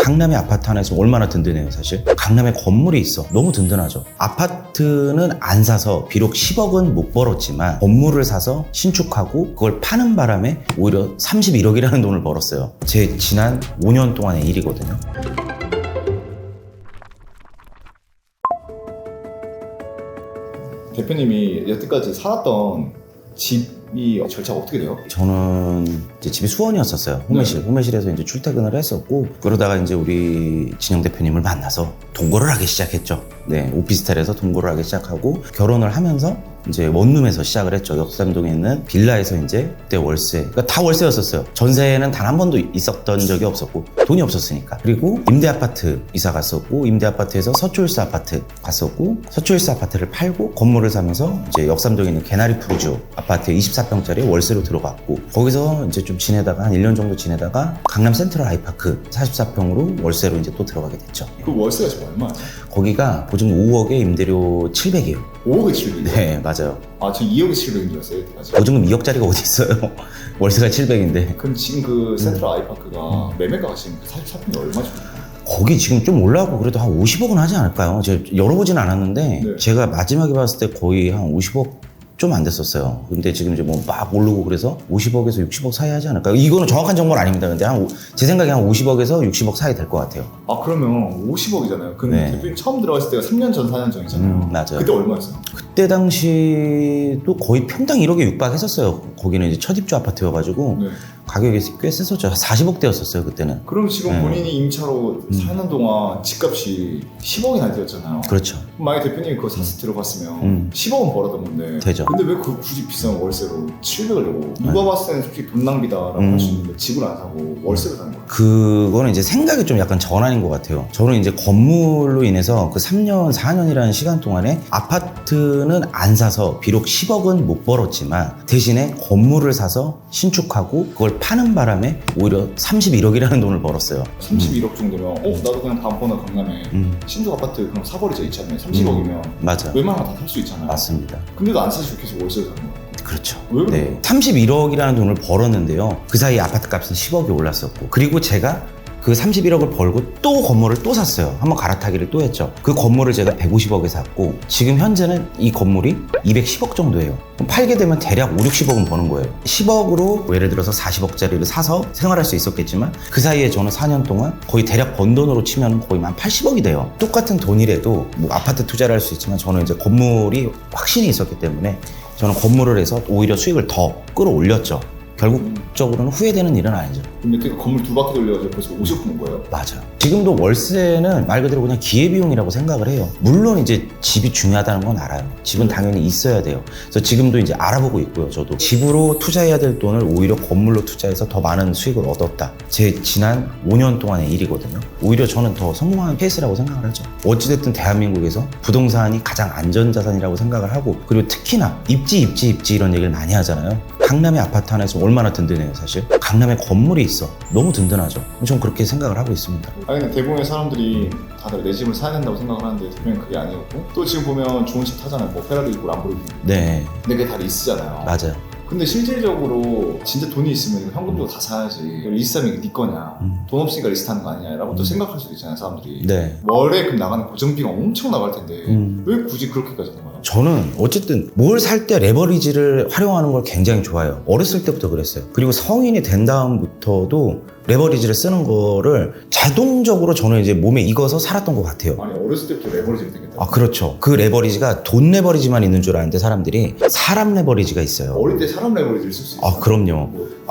강남의 아파트 하나에서 얼마나 든든해요 사실. 강남에 건물이 있어. 너무 든든하죠. 아파트는 안 사서 비록 10억은 못 벌었지만 건물을 사서 신축하고 그걸 파는 바람에 오히려 31억이라는 돈을 벌었어요. 제 지난 5년 동안의 일이거든요. 대표님이 여태까지 살았던 집이 절차가 어떻게 돼요? 저는 이제 집이 수원이었었어요. 호매실에서 이제 출퇴근을 했었고, 그러다가 이제 우리 진영 대표님을 만나서 동거를 하기 시작했죠. 네, 오피스텔에서 동거를 하기 시작하고 결혼을 하면서 이제 원룸에서 시작을 했죠. 역삼동에 있는 빌라에서 이제 그때 월세, 그러니까 다 월세였었어요. 전세는 단 한 번도 있었던 적이 없었고 돈이 없었으니까. 그리고 임대 아파트 이사 갔었고, 임대 아파트에서 서초일스 아파트 갔었고, 서초일스 아파트를 팔고 건물을 사면서 이제 역삼동에 있는 개나리 푸르지오 아파트 24평짜리 월세로 들어갔고, 거기서 이제 좀 지내다가 한 1년 정도 지내다가 강남 센트럴 아이파크 44평으로 월세로 이제 또 들어가게 됐죠. 그 월세가 지금 얼마예요? 거기가 보증 5억에 임대료 700이에요. 5억에 700이요? 네, 맞아요. 아, 저 2억에 700인 줄 알았어요, 여태까지. 보증금 2억짜리가 어디 있어요? 월세가 700인데. 그럼 지금 그 센트럴 아이파크가 매매가가 지금 44평이 얼마죠? 거기 지금 좀 올라가고 그래도 한 50억은 하지 않을까요? 제가 열어보진 않았는데, 네. 제가 마지막에 봤을 때 거의 한 50억 좀 안 됐었어요. 근데 지금 이제 뭐 막 오르고 그래서 50억에서 60억 사이 하지 않을까요? 이거는 정확한 정보는 아닙니다. 근데 제 생각에 한 50억에서 60억 사이 될 것 같아요. 아, 그러면 50억이잖아요. 근데 네. 대표님 처음 들어갔을 때가 3년 전, 4년 전이잖아요. 맞아요. 그때 얼마였어요? 그때 당시도 거의 평당 1억에 육박했었어요. 거기는 이제 첫 입주 아파트여가지고 네. 가격이 꽤 셌었죠. 40억대였었어요 그때는. 그럼 지금 네. 본인이 임차로 4년 동안 집값이 10억이나 되었잖아요. 그렇죠. 그럼 만약에 대표님이 그거 사서 들어갔으면 10억은 벌었던 건데 되죠. 근데 왜 그 굳이 비싼 월세로 700을 내고 누가 봤을 때는 솔직히 돈 낭비다라고 할 수 있는데 집을 안 사고 월세를 사는 거예요? 그거는 이제 생각이 좀 약간 전환인 것 같아요. 저는 이제 건물로 인해서 그 3년, 4년이라는 시간 동안에 아파트는 안 사서 비록 10억은 못 벌었지만 대신에 건물을 사서 신축하고 그걸 파는 바람에 오히려 31억이라는 돈을 벌었어요. 31억 정도면 나도 그냥 다음번에 강남에 신축 아파트 그럼 사버리자 이참에 30억이면 맞아요. 웬만하면 다 살 수 있잖아요. 맞습니다. 근데도 안 사시고 계속 월세를 사는 거예요. 그렇죠. 왜 그래요? 네. 31억이라는 돈을 벌었는데요. 그 사이에 아파트 값은 10억이 올랐었고, 그리고 제가 그 31억을 벌고 또 건물을 또 샀어요. 한번 갈아타기를 또 했죠. 그 건물을 제가 150억에 샀고, 지금 현재는 이 건물이 210억 정도예요. 그럼 팔게 되면 대략 5, 60억은 버는 거예요. 10억으로 예를 들어서 40억짜리를 사서 생활할 수 있었겠지만 그 사이에 저는 4년 동안 거의 대략 번 돈으로 치면 거의 한 80억이 돼요. 똑같은 돈이라도 뭐 아파트 투자를 할 수 있지만 저는 이제 건물이 확신이 있었기 때문에 저는 건물을 해서 오히려 수익을 더 끌어올렸죠. 결국적으로는 후회되는 일은 아니죠. 근데 그 건물 2바퀴 돌려가지고 벌써 50억 본 거예요? 맞아요. 지금도 월세는 말 그대로 그냥 기회비용이라고 생각을 해요. 물론 이제 집이 중요하다는 건 알아요. 집은 당연히 있어야 돼요. 그래서 지금도 이제 알아보고 있고요. 저도 집으로 투자해야 될 돈을 오히려 건물로 투자해서 더 많은 수익을 얻었다. 제 지난 5년 동안의 일이거든요. 오히려 저는 더 성공한 케이스라고 생각을 하죠. 어찌됐든 대한민국에서 부동산이 가장 안전자산이라고 생각을 하고, 그리고 특히나 입지 이런 얘기를 많이 하잖아요. 강남의 아파트 하나에서 얼마나 든든해요 사실. 강남에 건물이 있어. 너무 든든하죠. 저는 그렇게 생각을 하고 있습니다. 아니 근데 대부분의 사람들이 다들 내 집을 사야 된다고 생각을 하는데 대표님 그게 아니었고, 또 지금 보면 좋은 집 타잖아요. 뭐 페라리 있고 람보르기니. 네, 근데 그게 다 리스잖아요. 맞아요. 근데 실질적으로 진짜 돈이 있으면 현금적으로 다 사야지. 리스하면 이게 네 거냐. 돈 없으니까 리스하는 거 아니냐 라고 또 생각할 수도 있잖아요 사람들이. 네. 월에 그럼 나가는 고정비가 엄청 나갈 텐데 왜 굳이 그렇게까지 하는 거예요? 저는 어쨌든 뭘 살 때 레버리지를 활용하는 걸 굉장히 좋아해요. 어렸을 때부터 그랬어요. 그리고 성인이 된 다음부터도 레버리지를 쓰는 거를 자동적으로 저는 이제 몸에 익어서 살았던 것 같아요. 아니 어렸을 때부터 레버리지를 되겠다. 아, 그렇죠. 그 레버리지가 돈 레버리지만 있는 줄 아는데 사람들이 사람 레버리지가 있어요. 어릴 때 사람 레버리지를 쓸 수 있어요. 아, 그럼요.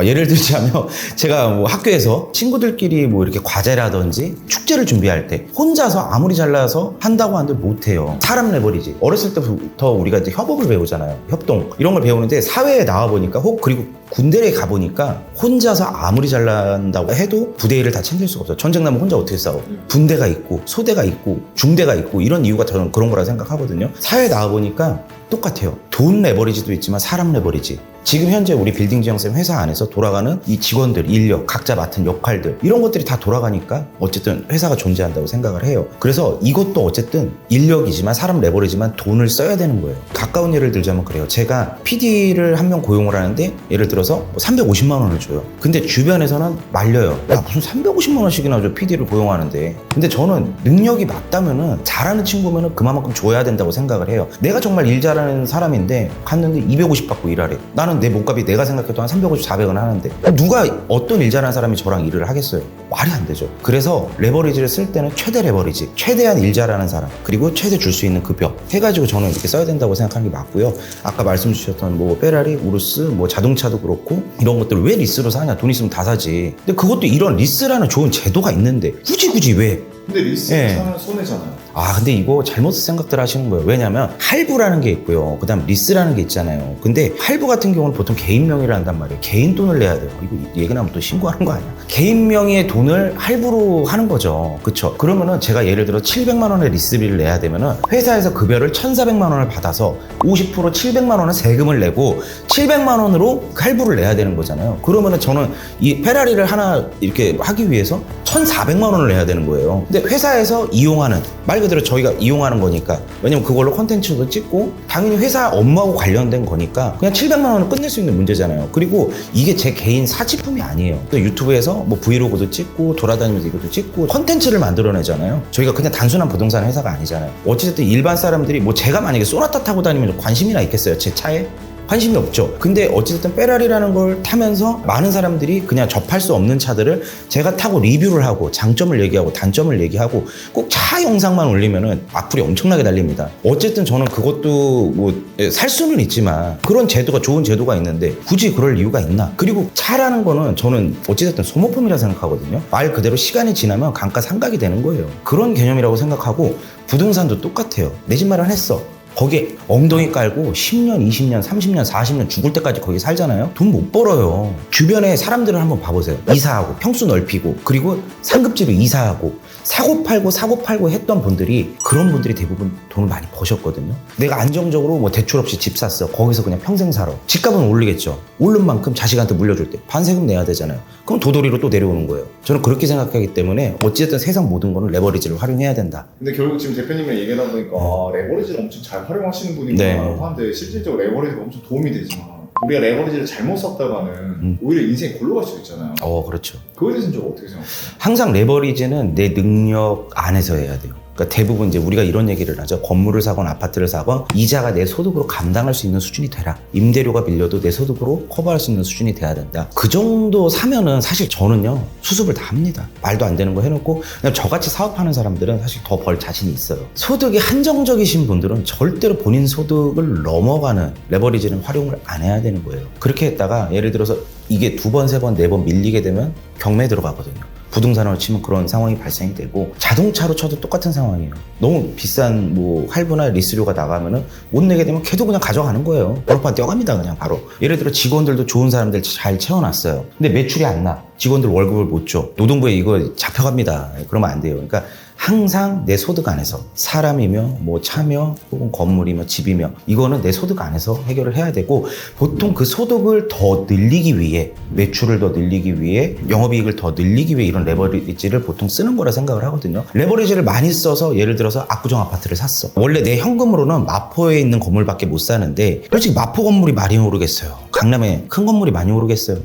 예를 들자면 제가 뭐 학교에서 친구들끼리 뭐 이렇게 과제라든지 축제를 준비할 때 혼자서 아무리 잘나서 한다고 하는데 못해요. 사람 레버리지. 어렸을 때부터 우리가 이제 협업을 배우잖아요. 협동. 이런 걸 배우는데 사회에 나와보니까 그리고 군대에 가보니까 혼자서 아무리 잘난다고 해도 부대 일을 다 챙길 수가 없어요. 전쟁 나면 혼자 어떻게 싸워? 분대가 있고 소대가 있고 중대가 있고 이런 이유가 저는 그런 거라 생각하거든요. 사회에 나와보니까 똑같아요. 돈 레버리지도 있지만 사람 레버리지. 지금 현재 우리 빌딩 지형쌤 회사 안에서 돌아가는 이 직원들, 인력, 각자 맡은 역할들 이런 것들이 다 돌아가니까 어쨌든 회사가 존재한다고 생각을 해요. 그래서 이것도 어쨌든 인력이지만 사람 레버리지만 돈을 써야 되는 거예요. 가까운 예를 들자면 그래요. 제가 PD를 한 명 고용을 하는데 예를 들어 들어서 뭐 350만 원을 줘요. 근데 주변에서는 말려요. 야, 무슨 350만 원씩이나 줘, PD를 고용하는데. 근데 저는 능력이 맞다면은 잘하는 친구면은 그만큼 줘야 된다고 생각을 해요. 내가 정말 일 잘하는 사람인데 갔는데 250 받고 일하래. 나는 내 몸값이 내가 생각해도 한 350, 400은 하는데 누가 어떤 일 잘하는 사람이 저랑 일을 하겠어요? 말이 안 되죠. 그래서 레버리지를 쓸 때는 최대 레버리지, 최대한 일 잘하는 사람, 그리고 최대 줄 수 있는 급여 해가지고 저는 이렇게 써야 된다고 생각하는 게 맞고요. 아까 말씀 주셨던 뭐 페라리, 우루스, 뭐 자동차도 그렇고 이런 것들을 왜 리스로 사냐? 돈 있으면 다 사지. 근데 그것도 이런 리스라는 좋은 제도가 있는데 굳이 왜? 근데 리스 예. 사면 손해잖아요. 근데 이거 잘못 생각들 하시는 거예요. 왜냐면 할부라는 게 있고요. 그 다음 리스라는 게 있잖아요. 근데 할부 같은 경우는 보통 개인 명의로 한단 말이에요. 개인 돈을 내야 돼요. 이거 얘기 나면 또 신고하는 거 아니야? 개인 명의의 돈을 할부로 하는 거죠. 그쵸? 그러면은 제가 예를 들어 700만 원의 리스비를 내야 되면은 회사에서 급여를 1,400만 원을 받아서 50% 700만 원은 세금을 내고 700만 원으로 할부를 내야 되는 거잖아요. 그러면은 저는 이 페라리를 하나 이렇게 하기 위해서 1,400만 원을 내야 되는 거예요. 근데 회사에서 이용하는, 말 그대로 저희가 이용하는 거니까, 왜냐면 그걸로 콘텐츠도 찍고 당연히 회사 업무하고 관련된 거니까 그냥 700만 원을 끝낼 수 있는 문제잖아요. 그리고 이게 제 개인 사치품이 아니에요. 또 유튜브에서 뭐 브이로그도 찍고 돌아다니면서 이것도 찍고 콘텐츠를 만들어내잖아요. 저희가 그냥 단순한 부동산 회사가 아니잖아요. 어찌됐든 일반 사람들이 뭐 제가 만약에 소나타 타고 다니면 관심이나 있겠어요? 제 차에? 관심이 없죠. 근데 어찌됐든 페라리라는 걸 타면서 많은 사람들이 그냥 접할 수 없는 차들을 제가 타고 리뷰를 하고 장점을 얘기하고 단점을 얘기하고 꼭 차 영상만 올리면은 악플이 엄청나게 달립니다. 어쨌든 저는 그것도 뭐 살 수는 있지만 그런 제도가, 좋은 제도가 있는데 굳이 그럴 이유가 있나? 그리고 차라는 거는 저는 어찌됐든 소모품이라 생각하거든요. 말 그대로 시간이 지나면 감가상각이 되는 거예요. 그런 개념이라고 생각하고 부동산도 똑같아요. 내 집 마련했어. 거기에 엉덩이 깔고 10년, 20년, 30년, 40년 죽을 때까지 거기 살잖아요? 돈 못 벌어요. 주변에 사람들을 한번 봐보세요. 이사하고 평수 넓히고 그리고 상급지로 이사하고 사고 팔고 했던 분들이, 그런 분들이 대부분 돈을 많이 버셨거든요. 내가 안정적으로 뭐 대출 없이 집 샀어. 거기서 그냥 평생 살아. 집값은 오르겠죠. 오른 만큼 자식한테 물려줄 때 반세금 내야 되잖아요. 그럼 도돌이로 또 내려오는 거예요. 저는 그렇게 생각하기 때문에 어찌됐든 세상 모든 거는 레버리지를 활용해야 된다. 근데 결국 지금 대표님의 얘기하다 보니까 레버리지를 엄청 잘 활용하시는 분이구나 네. 하는데 실질적으로 레버리지가 엄청 도움이 되지만 우리가 레버리지를 잘못 썼다가는 오히려 인생이 골로 갈 수 있잖아요. 그렇죠. 그거에 대해서는 좀 어떻게 생각하세요? 항상 레버리지는 내 능력 안에서 해야 돼요. 그러니까 대부분 이제 우리가 이런 얘기를 하죠. 건물을 사건 아파트를 사건 이자가 내 소득으로 감당할 수 있는 수준이 되라. 임대료가 밀려도 내 소득으로 커버할 수 있는 수준이 돼야 된다. 그 정도 사면은 사실 저는요 수습을 다 합니다. 말도 안 되는 거 해놓고 그냥 저같이 사업하는 사람들은 사실 더 벌 자신이 있어요. 소득이 한정적이신 분들은 절대로 본인 소득을 넘어가는 레버리지는 활용을 안 해야 되는 거예요. 그렇게 했다가 예를 들어서 이게 2번, 3번, 4번 밀리게 되면 경매에 들어가거든요. 부동산으로 치면 그런 상황이 발생이 되고 자동차로 쳐도 똑같은 상황이에요. 너무 비싼 뭐 할부나 리스료가 나가면은 못 내게 되면 걔도 그냥 가져가는 거예요. 번호판 떼어갑니다 그냥 바로. 예를 들어 직원들도 좋은 사람들 잘 채워놨어요. 근데 매출이 안 나. 직원들 월급을 못 줘. 노동부에 이거 잡혀갑니다. 그러면 안 돼요. 그러니까 항상 내 소득 안에서 사람이며 뭐 차며 혹은 건물이며 집이며 이거는 내 소득 안에서 해결을 해야 되고 보통 그 소득을 더 늘리기 위해 매출을 더 늘리기 위해 영업이익을 더 늘리기 위해 이런 레버리지를 보통 쓰는 거라 생각을 하거든요. 레버리지를 많이 써서 예를 들어서 압구정 아파트를 샀어. 원래 내 현금으로는 마포에 있는 건물밖에 못 사는데 솔직히 마포 건물이 많이 오르겠어요. 강남에 큰 건물이 많이 오르겠어요.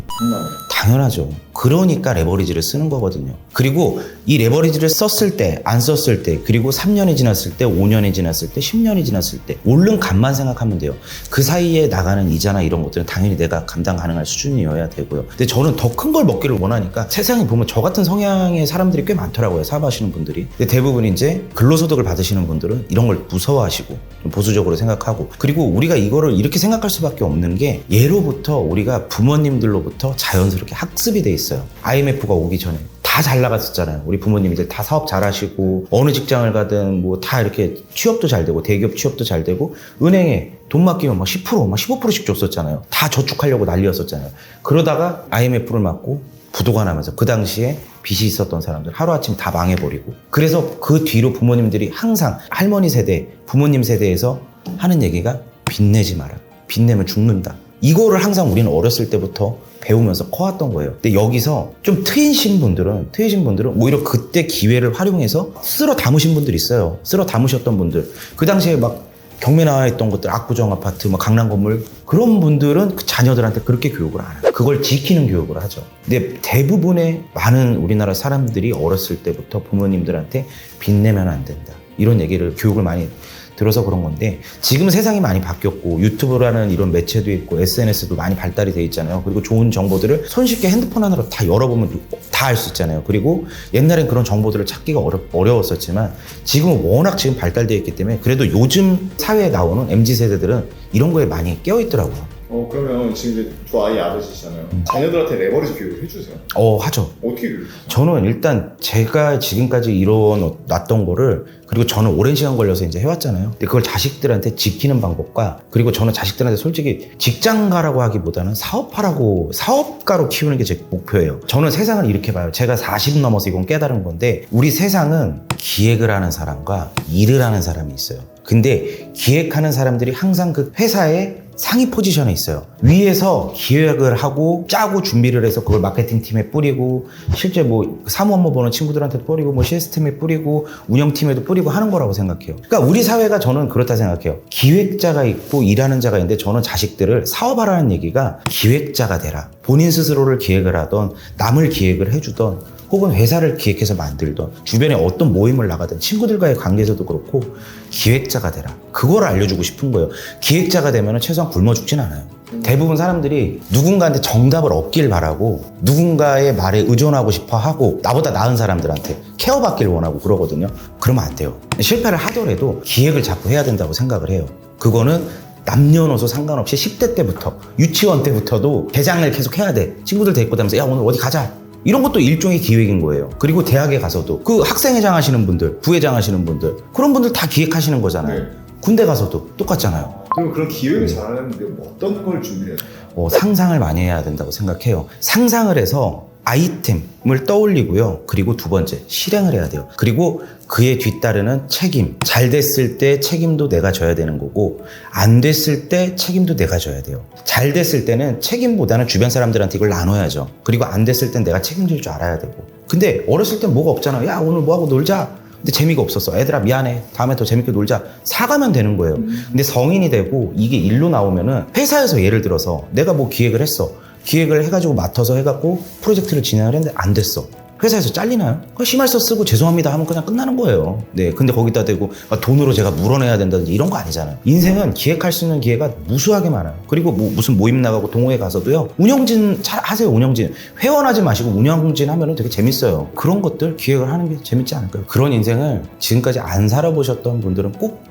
당연하죠. 그러니까 레버리지를 쓰는 거거든요. 그리고 이 레버리지를 썼을 때, 안 썼을 때, 그리고 3년이 지났을 때, 5년이 지났을 때, 10년이 지났을 때 오른 값만 생각하면 돼요. 그 사이에 나가는 이자나 이런 것들은 당연히 내가 감당 가능할 수준이어야 되고요. 근데 저는 더 큰 걸 먹기를 원하니까 세상에 보면 저 같은 성향의 사람들이 꽤 많더라고요. 사업하시는 분들이. 근데 대부분 이제 근로소득을 받으시는 분들은 이런 걸 무서워하시고 좀 보수적으로 생각하고, 그리고 우리가 이거를 이렇게 생각할 수밖에 없는 게 예로부터 우리가 부모님들로부터 자연스럽게 학습이 돼 있어요. IMF가 오기 전에 다 잘 나갔었잖아요. 우리 부모님 이제 다 사업 잘하시고 어느 직장을 가든 뭐 다 이렇게 취업도 잘 되고 대기업 취업도 잘 되고 은행에 돈 맡기면 막 10%, 막 15%씩 줬었잖아요. 다 저축하려고 난리였었잖아요. 그러다가 IMF를 맞고 부도가 나면서 그 당시에 빚이 있었던 사람들 하루아침 다 망해버리고, 그래서 그 뒤로 부모님들이 항상 할머니 세대, 부모님 세대에서 하는 얘기가 빚내지 마라. 빚내면 죽는다. 이거를 항상 우리는 어렸을 때부터 배우면서 커왔던 거예요. 근데 여기서 좀 트이신 분들은 오히려 그때 기회를 활용해서 쓸어 담으신 분들이 있어요. 쓸어 담으셨던 분들. 그 당시에 막 경매 나와 있던 것들, 압구정 아파트, 뭐 강남 건물, 그런 분들은 그 자녀들한테 그렇게 교육을 안 해요. 그걸 지키는 교육을 하죠. 근데 대부분의 많은 우리나라 사람들이 어렸을 때부터 부모님들한테 빚내면 안 된다, 이런 얘기를, 교육을 많이 들어서 그런 건데, 지금 세상이 많이 바뀌었고 유튜브라는 이런 매체도 있고 SNS도 많이 발달이 돼 있잖아요. 그리고 좋은 정보들을 손쉽게 핸드폰 하나로 다 열어보면 다 알 수 있잖아요. 그리고 옛날엔 그런 정보들을 찾기가 어려웠었지만 지금은 워낙 지금 발달되어 있기 때문에 그래도 요즘 사회에 나오는 MZ세대들은 이런 거에 많이 깨어 있더라고요. 그러면 지금 이제 두 아이 아버지시잖아요. 자녀들한테 레버리지 교육을 해주세요. 하죠. 어떻게 교육해요? 저는 일단 제가 지금까지 이뤄놨던 거를, 그리고 저는 오랜 시간 걸려서 이제 해왔잖아요. 근데 그걸 자식들한테 지키는 방법과, 그리고 저는 자식들한테 솔직히 직장가라고 하기보다는 사업가로 키우는 게 제 목표예요. 저는 세상을 이렇게 봐요. 제가 40 넘어서 이건 깨달은 건데, 우리 세상은 기획을 하는 사람과 일을 하는 사람이 있어요. 근데 기획하는 사람들이 항상 그 회사에 상위 포지션에 있어요. 위에서 기획을 하고 짜고 준비를 해서 그걸 마케팅 팀에 뿌리고, 실제 뭐 사무 업무 보는 친구들한테 뿌리고, 뭐 시스템에 뿌리고, 운영팀에도 뿌리고 하는 거라고 생각해요. 그러니까 우리 사회가 저는 그렇다 생각해요. 기획자가 있고 일하는 자가 있는데, 저는 자식들을 사업하라는 얘기가 기획자가 되라. 본인 스스로를 기획을 하던, 남을 기획을 해주던, 혹은 회사를 기획해서 만들던, 주변에 어떤 모임을 나가든 친구들과의 관계에서도 그렇고 기획자가 되라. 그걸 알려주고 싶은 거예요. 기획자가 되면 최소한 굶어 죽진 않아요. 대부분 사람들이 누군가한테 정답을 얻길 바라고 누군가의 말에 의존하고 싶어 하고, 나보다 나은 사람들한테 케어받길 원하고 그러거든요. 그러면 안 돼요. 실패를 하더라도 기획을 자꾸 해야 된다고 생각을 해요. 그거는 남녀노소 상관없이 10대 때부터, 유치원 때부터도 개장을 계속 해야 돼. 친구들 데리고 다니면서 야 오늘 어디 가자, 이런 것도 일종의 기획인 거예요. 그리고 대학에 가서도 그 학생회장 하시는 분들, 부회장 하시는 분들, 그런 분들 다 기획하시는 거잖아요. 네. 군대 가서도 똑같잖아요. 그럼 그런 기획을 잘하려면 어떤 걸 준비해야 돼요? 상상을 많이 해야 된다고 생각해요. 상상을 해서 아이템을 떠올리고요. 그리고 두 번째, 실행을 해야 돼요. 그리고 그에 뒤따르는 책임. 잘 됐을 때 책임도 내가 져야 되는 거고, 안 됐을 때 책임도 내가 져야 돼요. 잘 됐을 때는 책임보다는 주변 사람들한테 이걸 나눠야죠. 그리고 안 됐을 땐 내가 책임질 줄 알아야 되고. 근데 어렸을 땐 뭐가 없잖아. 야 오늘 뭐하고 놀자. 근데 재미가 없었어. 애들아 미안해, 다음에 더 재밌게 놀자. 사가면 되는 거예요. 근데 성인이 되고 이게 일로 나오면은, 회사에서 예를 들어서 내가 뭐 기획을 했어. 기획을 해가지고 맡아서 해갖고 프로젝트를 진행을 했는데 안 됐어. 회사에서 잘리나요? 심할서 쓰고 죄송합니다 하면 그냥 끝나는 거예요. 네, 근데 거기다 대고 돈으로 제가 물어내야 된다든지 이런 거 아니잖아요. 인생은 기획할 수 있는 기회가 무수하게 많아요. 그리고 무슨 모임 나가고 동호회 가서도요, 운영진 잘 하세요. 운영진 회원하지 마시고 운영진 하면은 되게 재밌어요. 그런 것들 기획을 하는 게 재밌지 않을까요? 그런 인생을 지금까지 안 살아보셨던 분들은 꼭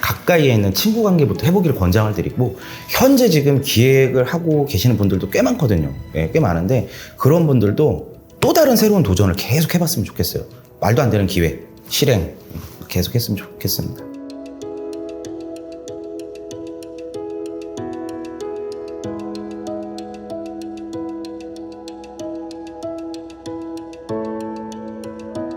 가까이에 있는 친구 관계부터 해보기를 권장을 드리고, 현재 지금 기획을 하고 계시는 분들도 꽤 많거든요. 네, 꽤 많은데 그런 분들도 또 다른 새로운 도전을 계속 해봤으면 좋겠어요. 말도 안 되는 기획, 실행 계속 했으면 좋겠습니다.